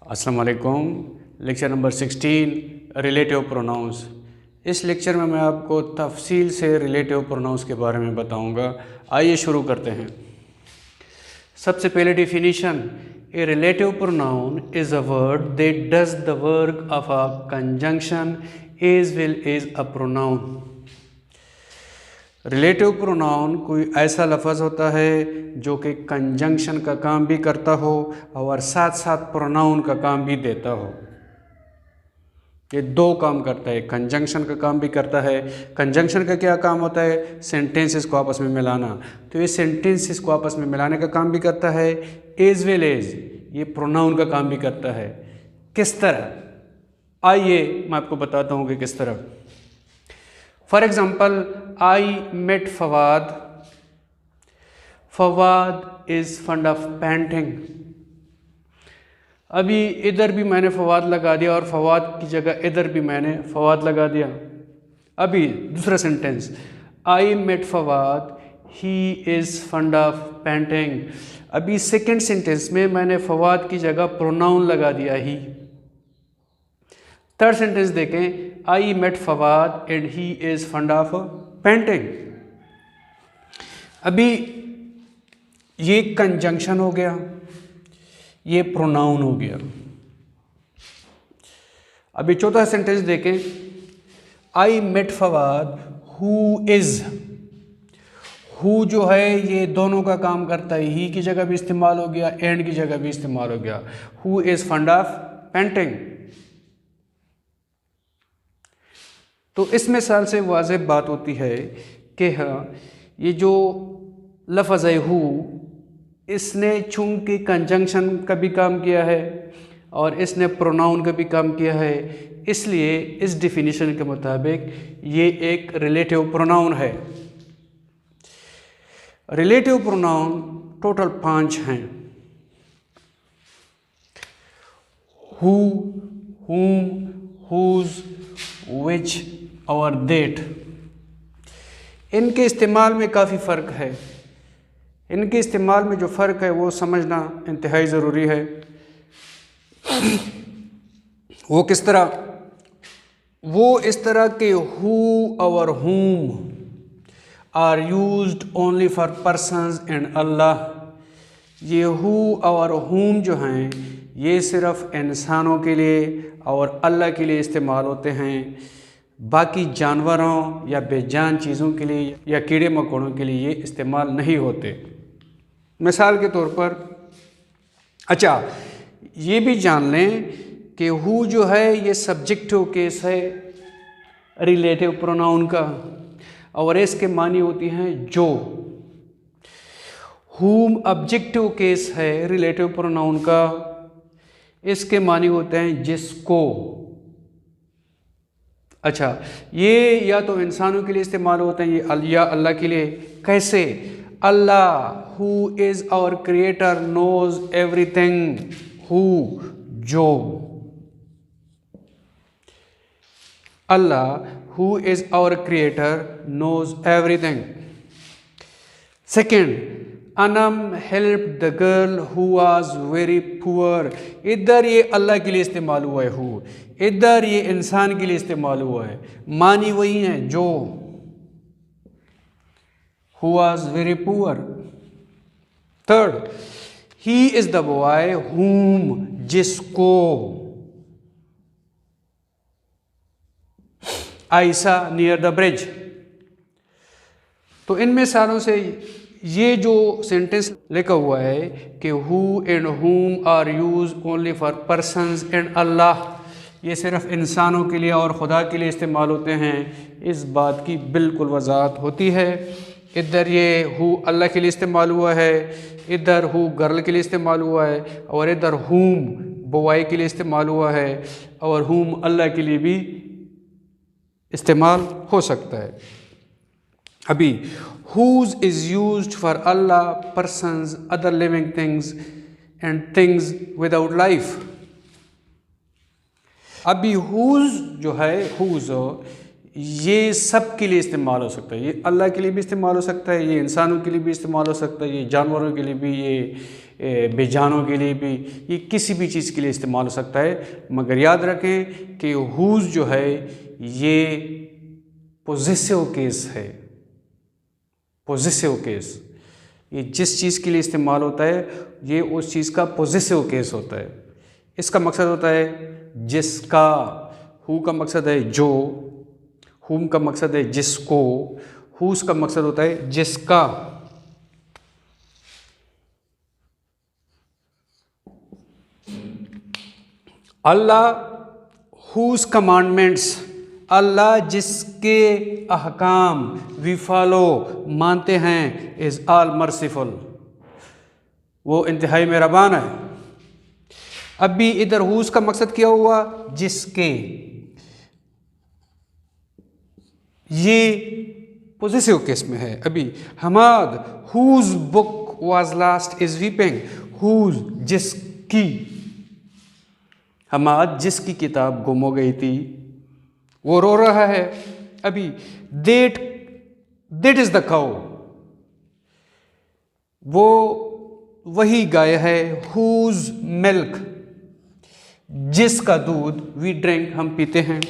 अस्सलाम वालेकुम। Lecture number 16 relative pronouns. इस लेक्चर में मैं आपको तफसील से रिलेटिव प्रोनाउंस के बारे में बताऊंगा। आइए शुरू करते हैं। सबसे पहले definition, a relative pronoun is a word that does the work of a conjunction as well as a pronoun. Relative pronoun कोई ऐसा लफ्ज़ होता है जो कि कंजंक्शन का काम भी करता हो और साथ साथ प्रोनाउन का काम भी देता हो। ये दो काम करता है, कंजंक्शन का काम भी करता है। कंजंक्शन का क्या काम होता है? सेंटेंसेस को आपस में मिलाना। तो ये सेंटेंसेस को आपस में मिलाने का काम भी करता है, एज वेल एज ये प्रोनाउन का काम भी करता है। किस तरह? आइए मैं आपको बताता हूँ कि किस तरह। For example, I met Fawad. Fawad is fond of painting. अभी इधर भी मैंने फवाद लगा दिया और फवाद की जगह इधर भी मैंने फवाद लगा दिया। अभी दूसरा sentence, I met Fawad, he is fond of painting. अभी सेकेंड सेंटेंस में मैंने फवाद की जगह प्रोनाउन लगा दिया ही। थर्ड सेंटेंस देखें, I met Fawad and he is fond of painting. अभी ये कंजंक्शन हो गया, ये प्रोनाउन हो गया। अभी चौथा सेंटेंस देखें, I met Fawad who is. Who जो है ये दोनों का काम करता है, ही की जगह भी इस्तेमाल हो गया, एंड की जगह भी इस्तेमाल हो गया। Who is fond of painting. तो इस मिसाल से वाज़ेह बात होती है कि हाँ, ये जो लफ्ज़ है हु, इसने चूंकि कंजंक्शन का भी काम किया है और इसने प्रोनाउन का भी काम किया है, इसलिए इस डिफिनीशन के मुताबिक ये एक रिलेटिव प्रोनाउन है। रिलेटिव प्रोनाउन टोटल 5 हैं। हु, whom, whose, which और that। इनके इस्तेमाल में काफ़ी फ़र्क है। इनके इस्तेमाल में जो फ़र्क है वो समझना इंतहाई ज़रूरी है। वो किस तरह? वो इस तरह के हु और whom are used only for persons and Allah. ये हु और whom जो हैं ये सिर्फ़ इंसानों के लिए और अल्लाह के लिए इस्तेमाल होते हैं। बाकी जानवरों या बेजान चीज़ों के लिए या कीड़े मकोड़ों के लिए ये इस्तेमाल नहीं होते। मिसाल के तौर पर, अच्छा ये भी जान लें कि हु जो है ये सब्जेक्टिव केस है रिलेटिव प्रोनाउन का, और इसके मानी होती हैं जो। हुम ऑब्जेक्टिव केस है रिलेटिव प्रोनाउन का, इसके मानी होते हैं जिसको। अच्छा, ये या तो इंसानों के लिए इस्तेमाल होते हैं ये या अल्लाह के लिए। कैसे? Allah who is our creator knows everything. Who जो, Allah who is our creator knows everything. Second, Anam help the girl who was very poor. इधर ये अल्लाह के लिए इस्तेमाल हुआ है हु, इधर ये इंसान के लिए इस्तेमाल हुआ है। मानी वही है जो। Who was very poor. Third, he is the boy हुम जिसको। Ayesha near the bridge. तो इन मिसालों से ये जो सेंटेंस लिखा हुआ है कि who and whom are use only for persons and Allah, ये सिर्फ इंसानों के लिए और खुदा के लिए इस्तेमाल होते हैं, इस बात की बिल्कुल वजाहत होती है। इधर ये हु अल्लाह के लिए इस्तेमाल हुआ है, इधर हु गर्ल के लिए इस्तेमाल हुआ है, और इधर हुम बॉय के लिए इस्तेमाल हुआ है, और हुम अल्लाह के लिए भी इस्तेमाल हो सकता है। अभी whose is used for Allah, persons, other living things and things without life। अभी whose जो है whose ये सब के लिए इस्तेमाल हो सकता है। ये अल्लाह के लिए भी इस्तेमाल हो सकता है, ये इंसानों के लिए भी इस्तेमाल हो सकता है, ये जानवरों के लिए भी, ये बेजानों के लिए भी, ये किसी भी चीज़ के लिए इस्तेमाल हो सकता है। मगर याद रखें कि हुज़ जो है ये पोजेसिव केस है। पोजेसिव केस, ये जिस चीज़ के लिए इस्तेमाल होता है ये उस चीज़ का पोजेसिव केस होता है। इसका मकसद होता है जिसका, हु का मकसद है जो, हुम का मकसद है जिसको, हुस का मकसद होता है जिसका। अल्लाह हुज कमांडमेंट्स, अल्लाह जिसके अहकाम वी फॉलो मानते हैं, इज़ ऑल मर्सीफुल, वो इंतहाई मेहरबान है। अब भी इधर हुज का मकसद क्या हुआ, जिसके, ये पोजेसिव केस में है। अभी Hammad whose book was lost is weeping, whose जिसकी, हमाद जिसकी किताब गुम हो गई थी वो रो रहा है। अभी दैट इज द काउ, वो वही गाय है, हुज मिल्क, जिसका दूध वी ड्रिंक हम पीते हैं।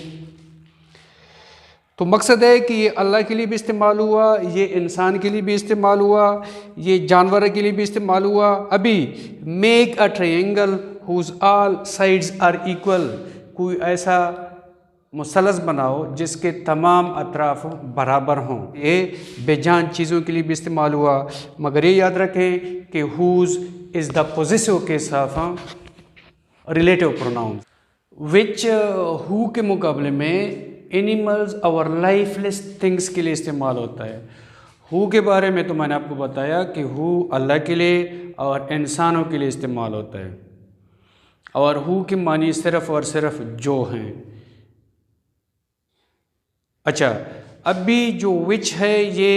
तो मकसद है कि ये अल्लाह के लिए भी इस्तेमाल हुआ, ये इंसान के लिए भी इस्तेमाल हुआ, ये जानवर के लिए भी इस्तेमाल हुआ। अभी make a triangle whose all sides are equal, कोई ऐसा मुसलस बनाओ जिसके तमाम अतराफ बराबर हों। ये बेजान चीज़ों के लिए भी इस्तेमाल हुआ, मगर ये याद रखें कि whose is the possessive case of relative pronoun, which who के मुकाबले में एनिमल्स और लाइफलेस थिंग्स के लिए इस्तेमाल होता है। हु के बारे में तो मैंने आपको बताया कि हु अल्लाह के लिए और इंसानों के लिए इस्तेमाल होता है, और हु की मानी सिर्फ और सिर्फ जो हैं। अच्छा, अब भी जो विच है ये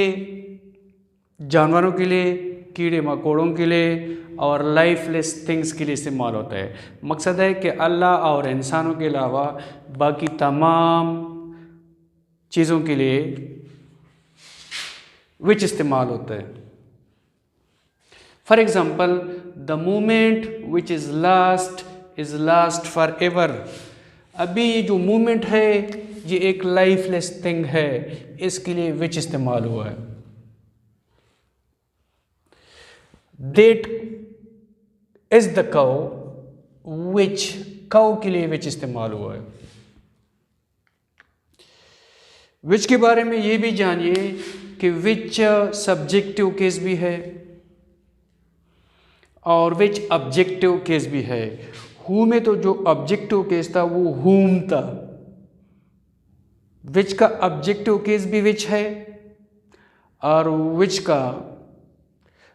जानवरों के लिए, कीड़े मकोड़ों के लिए और लाइफलेस थिंग्स के लिए इस्तेमाल होता है। मकसद है कि अल्लाह और इंसानों के अलावा बाकी तमाम चीज़ों के लिए विच इस्तेमाल होता है। For example, the moment which is last for ever. अभी ये जो मोमेंट है ये एक लाइफलेस थिंग है, इसके लिए विच इस्तेमाल हुआ है। That is the cow, which, cow के लिए विच इस्तेमाल हुआ है। विच के बारे में ये भी जानिए कि विच सब्जेक्टिव केस भी है और विच ऑब्जेक्टिव केस भी है। हु में तो जो ऑब्जेक्टिव केस था वो हुम था, विच का ऑब्जेक्टिव केस भी विच है और विच का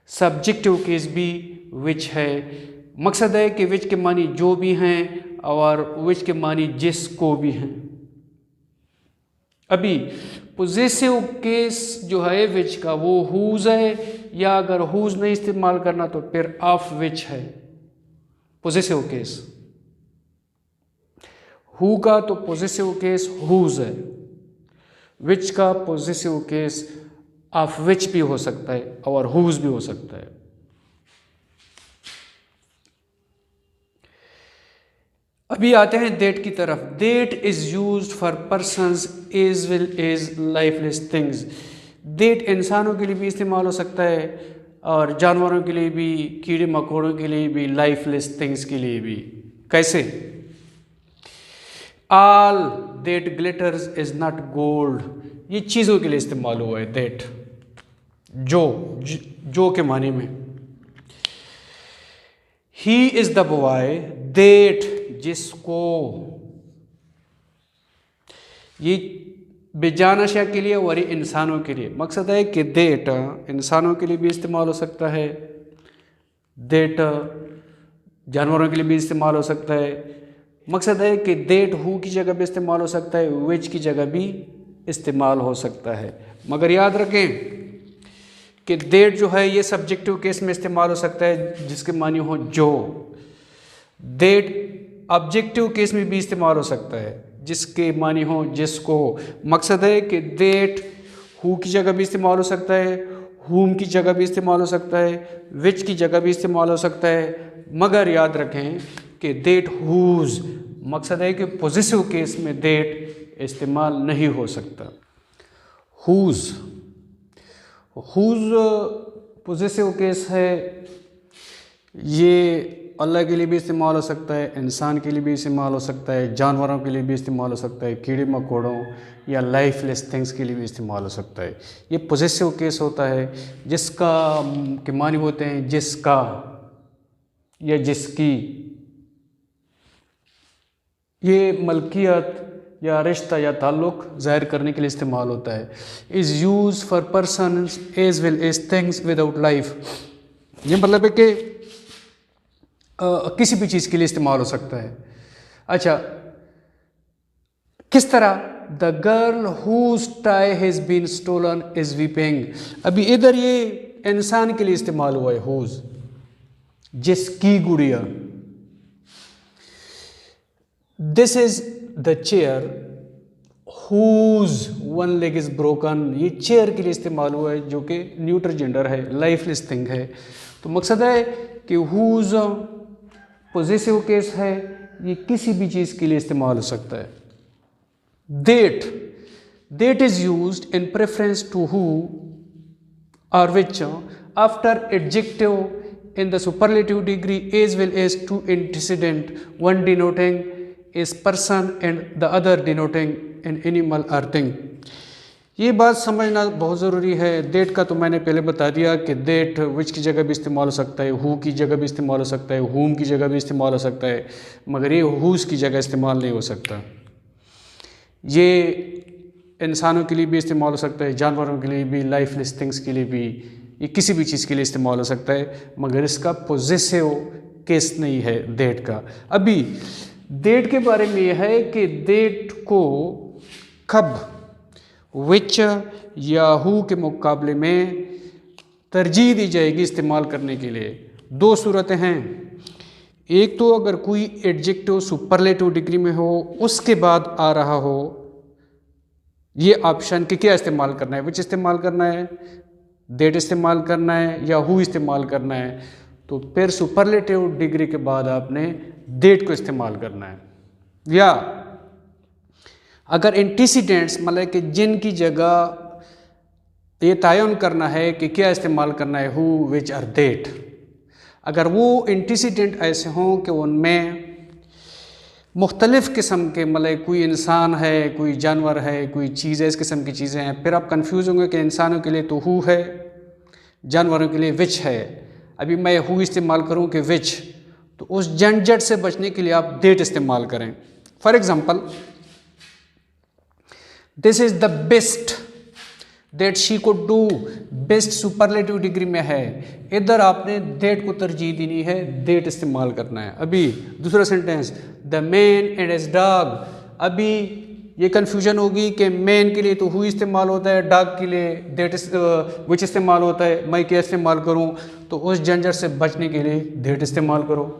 सब्जेक्टिव केस भी विच है। मकसद है कि विच के मानी जो भी हैं और विच के मानी जिसको भी हैं। अभी पोजेसिव केस जो है विच का वो हुज है, या अगर हुज नहीं इस्तेमाल करना तो फिर ऑफ विच है पोजेसिव केस। हु का तो पोजेसिव केस हुज है, विच का पोजेसिव केस ऑफ विच भी हो सकता है और हुज भी हो सकता है। अभी आते हैं दैट की तरफ। That is used for persons as well as lifeless things. That इंसानों के लिए भी इस्तेमाल हो सकता है और जानवरों के लिए भी, कीड़े मकोड़ों के लिए भी, लाइफलेस थिंग्स के लिए भी। कैसे? All that glitters is not gold, ये चीज़ों के लिए इस्तेमाल हुआ है। दैट जो के माने में। He is the boy, that जिसको, ये बेजान अशिया के लिए और इंसानों के लिए। मकसद है कि दैट इंसानों के लिए भी इस्तेमाल हो सकता है, दैट जानवरों के लिए भी इस्तेमाल हो सकता है। मकसद है कि दैट हु की जगह भी इस्तेमाल हो सकता है, विच की जगह भी इस्तेमाल हो सकता है। मगर याद रखें कि दैट जो है ये सब्जेक्टिव केस में इस्तेमाल हो सकता है जिसके मानी हो जो। दैट ऑब्जेक्टिव केस में भी इस्तेमाल हो सकता है जिसके मानी हो, जिसको। मकसद है कि देट हु की जगह भी इस्तेमाल हो सकता है, हुम की जगह भी इस्तेमाल हो सकता है, विच की जगह भी इस्तेमाल हो सकता है, मगर याद रखें कि देट हुज, मकसद है कि पॉजिटिव केस में देट इस्तेमाल नहीं हो सकता। हुज पॉजिटिव केस है, ये अल्लाह के लिए भी इस्तेमाल हो सकता है, इंसान के लिए भी इस्तेमाल हो सकता है, जानवरों के लिए भी इस्तेमाल हो सकता है, कीड़े मकोड़ों या लाइफलेस थिंग्स के लिए भी इस्तेमाल हो सकता है। ये पॉजिटिव केस होता है जिसका के मानी होते हैं जिसका या जिसकी। ये मलकियत या रिश्ता या ताल्लुक़ ज़ाहिर करने के लिए इस्तेमाल होता है। Is use for person as well as things without life. ये मतलब है कि किसी भी चीज़ के लिए इस्तेमाल हो सकता है। अच्छा, किस तरह? The girl whose tie has been stolen is weeping. अभी इधर ये इंसान के लिए इस्तेमाल हुआ है हुज, जिसकी गुड़िया। This is the chair whose one leg is broken. ये चेयर के लिए इस्तेमाल हुआ है जो कि न्यूट्रल जेंडर है, लाइफलेस थिंग है। तो मकसद है कि हुज पॉजिटिव केस है, ये किसी भी चीज़ के लिए इस्तेमाल हो सकता है। That is used in preference to who और which after adjective in the superlative degree as well as two antecedent, one denoting a person and the other denoting an animal or thing। ये बात समझना बहुत ज़रूरी है। That का तो मैंने पहले बता दिया कि देट विच की जगह भी इस्तेमाल हो सकता है, हु की जगह भी इस्तेमाल हो सकता है, हुम की जगह भी इस्तेमाल हो सकता है, मगर ये हुज की जगह इस्तेमाल नहीं हो सकता। ये इंसानों के लिए भी इस्तेमाल हो सकता है, जानवरों के लिए भी, लाइफलेस थिंग्स के लिए भी, ये किसी भी चीज़ के लिए इस्तेमाल हो सकता है, मगर इसका पॉजिटिव केस नहीं है देट का। अभी देट के बारे में यह है कि देट को कब विच या हु के मुकाबले में तरजीह दी जाएगी इस्तेमाल करने के लिए। दो सूरतें हैं, एक तो अगर कोई एडजेक्टिव सुपरलेटिव डिग्री में हो उसके बाद आ रहा हो, ये ऑप्शन कि क्या इस्तेमाल करना है, विच इस्तेमाल करना है, देट इस्तेमाल करना है या हु इस्तेमाल करना है, तो फिर सुपरलेटिव डिग्री के बाद आपने देट को इस्तेमाल करना है। या अगर एंटीसीडेंट्स मतलब कि जिनकी जगह ये तयन करना है कि क्या इस्तेमाल करना है, हु, विच और देट, अगर वो एंटीसीडेंट ऐसे हों कि उनमें मुख्तलिफ़ किस्म के मतलब कोई इंसान है, कोई जानवर है, कोई चीज़ है, इस किस्म की चीज़ें हैं, फिर आप कंफ्यूज होंगे कि इंसानों के लिए तो हु है, जानवरों के लिए विच है। अभी मैं हु इस्तेमाल करूं कि विच, तो उस झंझट से बचने के लिए आप देट इस्तेमाल करें। For example, this is the best that she could do, best superlative degree में है, इधर आपने देट को तरजीह देनी है, देट इस्तेमाल करना है। अभी दूसरा sentence, the man and his dog, अभी ये कन्फ्यूजन होगी कि मैन के लिए तो हु इस्तेमाल होता है, डॉग के लिए देट विच इस्तेमाल होता है, मैं क्या इस्तेमाल करूं, तो उस झंझट से बचने के लिए देट इस्तेमाल करो।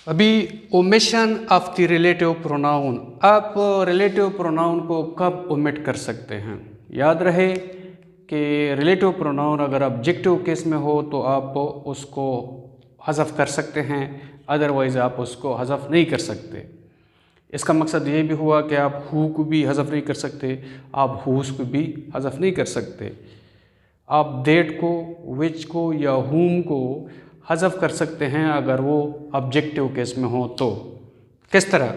अभी omission of the relative pronoun, आप रिलेटिव प्रोनाउन को कब ओमिट कर सकते हैं? याद रहे कि रिलेटिव प्रोनाउन अगर ऑब्जेक्टिव केस में हो तो आप उसको हज़फ कर सकते हैं, अदरवाइज़ आप उसको हज़फ नहीं कर सकते। इसका मकसद ये भी हुआ कि आप हु को भी हज़फ नहीं कर सकते, आप हुस को भी हज़फ नहीं कर सकते। आप देट को, विच को या हुम को हज़फ कर सकते हैं अगर वो ऑब्जेक्टिव केस में हो तो। किस तरह?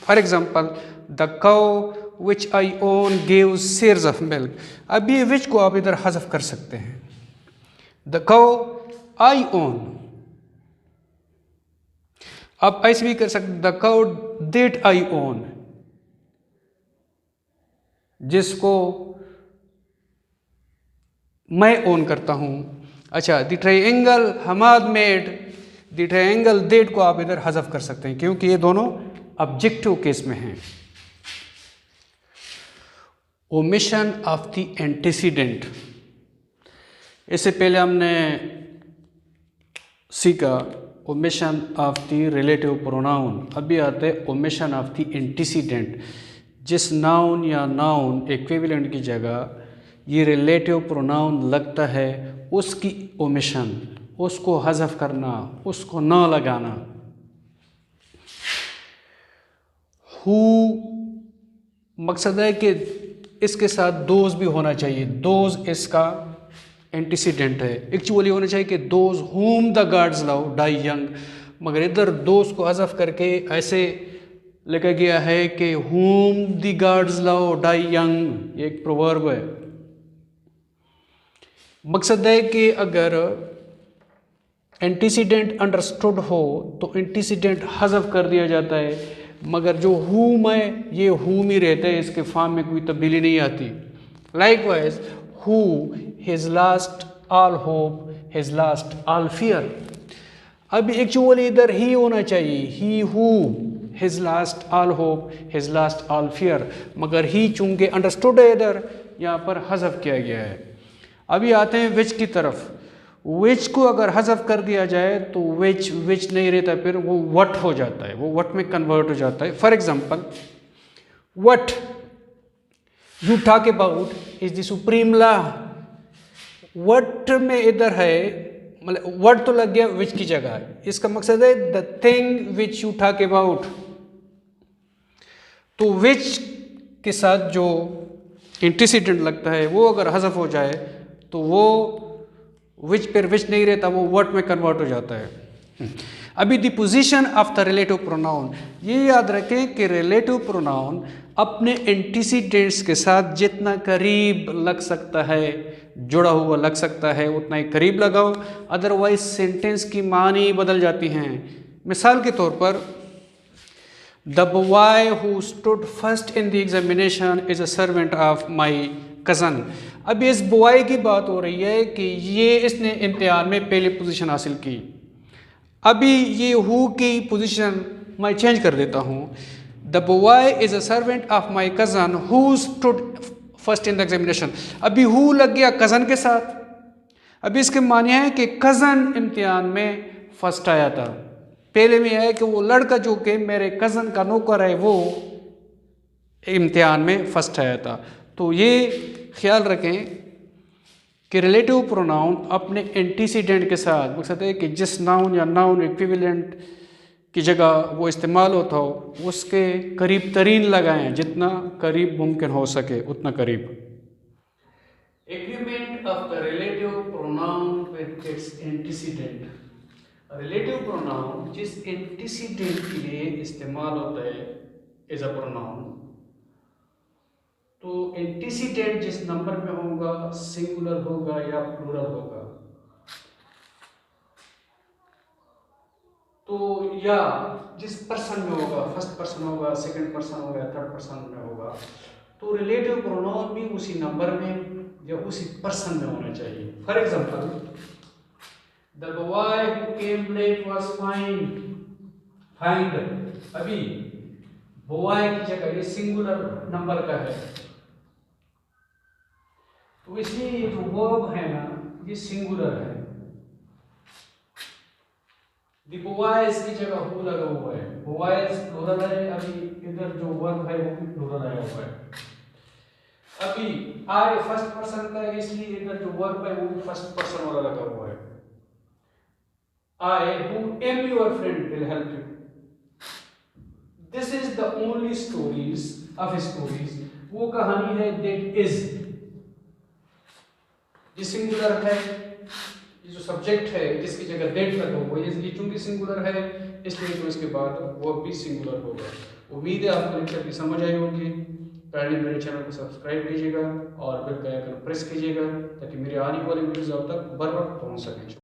For example, the cow which I own gives shares of milk, अब ये विच को आप इधर हज़फ कर सकते हैं। द काउ आई ओन, आप ऐसे भी कर सकते, the cow that I own, जिसको मैं ओन करता हूं। अच्छा, the triangle Hammad made, the triangle that को आप इधर हज़फ कर सकते हैं क्योंकि ये दोनों ऑब्जेक्टिव केस में हैं। ओमिशन ऑफ द एंटीसीडेंट, इससे पहले हमने सीखा omission of the relative pronoun. अभी आते हैं ओमिशन ऑफ द एंटीसीडेंट। जिस नाउन या नाउन इक्विवेलेंट की जगह ये रिलेटिव प्रोनाउन लगता है उसकी ओमिशन, उसको हज़फ करना, उसको ना लगाना। हु मकसद है कि इसके साथ दोज भी होना चाहिए। दोज इसका एंटीसीडेंट है। एक्चुअली होना चाहिए कि those whom the gods love die young, मगर इधर दोज को हज़फ करके ऐसे लिखा गया है कि whom the gods love die young. ये एक प्रोवर्ब है। मकसद है कि अगर एंटीसीडेंट अंडरस्टूड हो तो एंटीसीडेंट हज़फ कर दिया जाता है, मगर जो whom है ये whom ही रहता है, इसके फॉर्म में कोई तब्दीली नहीं आती। Likewise who his last all hope, his last all fear। अब एक्चुअली इधर ही होना चाहिए, he who his last all hope, his last all fear, मगर ही चूंकि अंडरस्टूड है इधर यहाँ पर हज़फ किया गया है। अभी आते हैं विच की तरफ। विच को अगर हज़फ कर दिया जाए तो विच नहीं रहता, फिर वो वट हो जाता है, वो वट में कन्वर्ट हो जाता है। For example what you talk about is the supreme law. What may इधर है, मतलब वट तो लग गया विच की जगह। इसका मकसद है the thing which you talk about. तो विच के साथ जो एंटीसीडेंट लगता है वो अगर हज़फ हो जाए तो वो विच पर विच नहीं रहता, वो वट में कन्वर्ट हो जाता है। अभी the position of the relative pronoun, ये याद रखें कि रिलेटिव प्रोनाउन अपने एंटीसीडेंट्स के साथ जितना करीब लग सकता है, जुड़ा हुआ लग सकता है, उतना ही करीब लगाओ, अदरवाइज सेंटेंस की मानी बदल जाती हैं। मिसाल के तौर पर the boy who stood first in the examination is a servant of my cousin. अब इस बॉय की बात हो रही है कि ये इसने इम्तिहान में पहली पोजीशन हासिल की। अभी ये हु की पोजीशन मैं चेंज कर देता हूँ। The boy is a servant of my cousin who stood first in the examination. अभी हु लग गया कज़न के साथ। अभी इसके माने हैं कि कज़न इम्तिहान में फर्स्ट आया था। पहले में है कि वो लड़का जो कि मेरे कज़न का नौकर है वो इम्तिहान में फर्स्ट आया था। तो ये ख्याल रखें कि रिलेटिव प्रोनाउन अपने एंटीसीडेंट के साथ, मकसद है कि जिस नाउन या नाउन इक्विवेलेंट की जगह वो इस्तेमाल होता हो उसके करीब तरीन लगाएं, जितना करीब मुमकिन हो सके उतना करीब। Agreement of the relative pronoun with its antecedent. Relative pronoun जिस एंटीसीडेंट के लिए इस्तेमाल होता है एज अ प्रोनाउन, तो एंटीसीडेंट जिस नंबर में होगा, सिंगुलर होगा या प्लूरल होगा, तो या जिस पर्सन में होगा, फर्स्ट पर्सन होगा, सेकंड पर्सन होगा, थर्ड पर्सन में होगा, तो रिलेटिव प्रोनाउन भी उसी नंबर में या उसी पर्सन में होना चाहिए। For example the boy who came late was fined. अभी बॉय की जगह ये सिंगुलर नंबर का है, तो इसलिए जो वर्ब है ना ये सिंगुलर है। द बॉयज की जगह हु लगा हुआ है, बॉयज प्लूरल है। अभी इधर जो वर्ब है वो भी प्लूरल आया हुआ है। अभी आई फर्स्ट पर्सन का है, इसलिए इधर जो वर्ब है वो भी फर्स्ट पर्सन वाला लगा हुआ है। I who am your friend will help you. This is the only stories of stories, वो कहानी है दैट इज। ये सिंगुलर है, ये जो सब्जेक्ट है जिसकी जगह दैट लगा हुआ है, ये चूंकि सिंगुलर है इसलिए तो इसके बाद वो भी सिंगुलर होगा। उम्मीद है आपको लेक्चर की समझ आई होगी। पहले मेरे चैनल को सब्सक्राइब कीजिएगा और बेल का आइकन प्रेस कीजिएगा ताकि मेरे आने वाले वीडियोस आप तक बर वक्त पहुंच सकें।